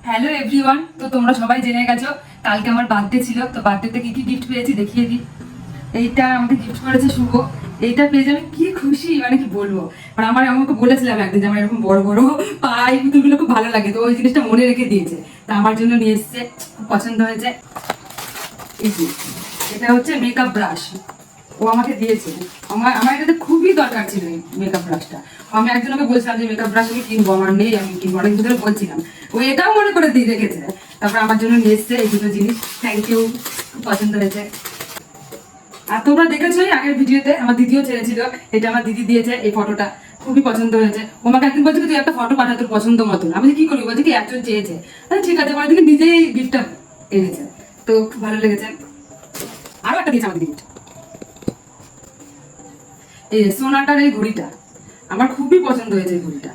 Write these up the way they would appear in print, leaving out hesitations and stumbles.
Hello everyone, তো তোমরা সবাই জেনে গেছো কালকে আমার বার্থডে ছিল। তো বার্থডেতে কি কি গিফট পেয়েছি দেখিয়ে দিই। এইটা আমাকে গিফট করেছে শুভ। এইটা পেয়ে আমি কি খুশি, মানে কি বলবো। মানে আমাকে বলেছিলাম একদিন যে আমার এরকম বড় বড় পাই পুতুলগুলো খুব ভালো লাগে, তো ওই জিনিসটা মনে রেখে দিয়েছে। তা আমার জন্য নিয়ে এসছে, খুব পছন্দ হয়েছে। এই যে এটা হচ্ছে মেকআপ ব্রাশ, ও আমাকে দিয়েছে। আমার এটাতে খুবই দরকার ছিল এই মেকআপ ব্রাশটা। আমি একজনকে বলছিলাম যে মেকআপ ব্রাশ আমি কিনবো, আমার নেই, আমি কিনবো, অনেক ধরে বলছিলাম। ও এটাও মনে করে দিয়ে রেখেছে। তারপর আমার জন্য নিয়ে এসছে এই দুটো জিনিস। থ্যাংক ইউ, খুব পছন্দ হয়েছে। আর তোমরা দেখেছোই আগের ভিডিওতে আমার দিদিও ছেড়েছিল, এটা আমার দিদি দিয়েছে। এই ফটোটা খুবই পছন্দ হয়েছে। ও আমাকে একদিন বলছে তুই একটা ফটো পাঠা তোর পছন্দ মতন। আমি কি করি, বলছি কি একজন চেয়েছে, ঠিক আছে বলে দিকে নিজেই গিফটটা এনেছে। তো খুব ভালো লেগেছে। আরো একটা দিয়েছে আমাদের গিফট, এই সোনাটার এই ঘড়িটা আমার খুবই পছন্দ হয়েছে। এই ঘড়িটা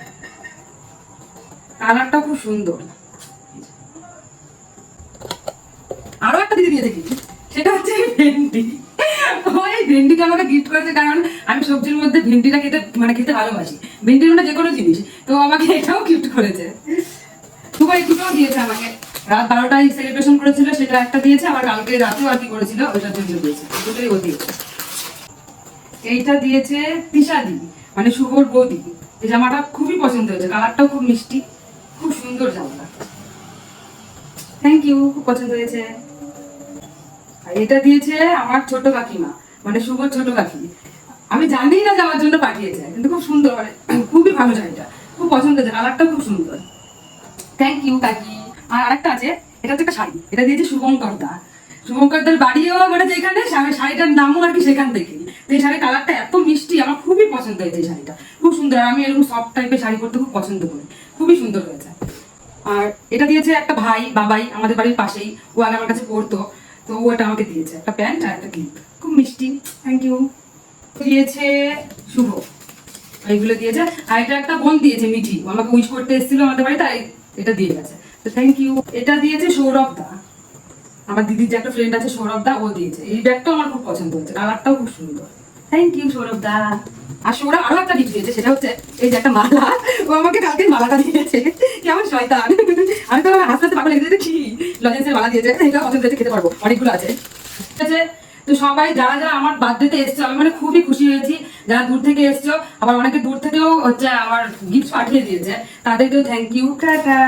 কালারটা খুব সুন্দর। আরো একটা দিদি দিয়েছে কি, সেটা হচ্ছে ভেন্ডি। ওই ভেন্ডিটা আমাকে গিফট করেছে, কারণ আমি সবজির মধ্যে ভেন্ডিটা খেতে ভালোবাসি। ভেন্ডির মানে যে কোনো জিনিস, তো আমাকে এটাও গিফট করেছে। দুবাই দুটোও দিয়েছে আমাকে। রাত 12টায় সেলিব্রেশন করেছিল, সেটা একটা দিয়েছে। আবার কালকে রাতেও আর কি করেছিল, ওইটার জন্য দিয়েছে। দুটোই ও দিয়েছে। এইটা দিয়েছে তিশাদি, মানে শুভর বৌদি। এই জামাটা খুবই পছন্দ হয়েছে, কালারটাও খুব মিষ্টি, খুব সুন্দর জামাটা। থ্যাংক ইউ, খুব পছন্দ হয়েছে। আর এটা দিয়েছে আমার ছোট কাকিমা, মানে শুভর ছোট কাকি। আমি জানি না যে আমার জন্য পাঠিয়েছে, কিন্তু খুব সুন্দর, মানে খুবই ভালো শাড়িটা, খুব পছন্দ হয়েছে, কালারটাও খুব সুন্দর। থ্যাংক ইউ কাকি। আর আরেকটা আছে, এটা হচ্ছে একটা শাড়ি, এটা দিয়েছে শুভঙ্কর দা। শুভঙ্কর দার বাড়িও মানে যেখানে, শাড়িটার নামও আর কি সেখান থেকে। তো এই শাড়ির কালারটা এত মিষ্টি, আমার খুবই পছন্দ হয়েছে। এই শাড়িটা খুব সুন্দর, আমি এরকম সফট টাইপের শাড়ি পরতে খুব পছন্দ করি, খুবই সুন্দর হয়েছে। আর এটা দিয়েছে একটা ভাই, বাবাই, আমাদের বাড়ির পাশেই। ও আগে আমার কাছে পড়তো, তো ও এটা আমাকে দিয়েছে, একটা প্যান্ট আর একটা ক্লিপ, খুব মিষ্টি। Thank you. দিয়েছে শুভ, এইগুলো দিয়েছে। আর এটা একটা বোন দিয়েছে মিঠি, ও আমাকে উইশ করতে এসেছিল আমাদের বাড়িতে, এটা দিয়ে গেছে। তো থ্যাংক ইউ। এটা দিয়েছে সৌরভ দা, আমার দিদির যে একটা ফ্রেন্ড আছে সৌরভ দা, ও দিয়েছে। এই ব্যাগটাও আমার খুব পছন্দ হয়েছে, কালারটাও খুব সুন্দর। থ্যাংক ইউ সৌরভ দা। আর সৌরভ আরো একটা গিফট দিয়েছে, সেটা হচ্ছে এই যে একটা মালা। ও আমাকে কালকে মালাটা দিয়েছে, কেমন শয়তান। আমি তো আস্তে আস্তে পাগল লেগে কি লজেন্সের মালা দিয়েছে, এটা পছন্দ হয়েছে, খেতে পারবো, অনেকগুলো আছে। ঠিক আছে, তো সবাই যারা যারা আমার বার্থডেতে এসছো, আমি মানে খুবই খুশি হয়েছি। যারা দূর থেকে এসছো, আবার অনেকে দূর থেকেও হচ্ছে আমার গিফট পাঠিয়ে দিয়েছে, তাদেরকেও থ্যাংক ইউ। টাটা।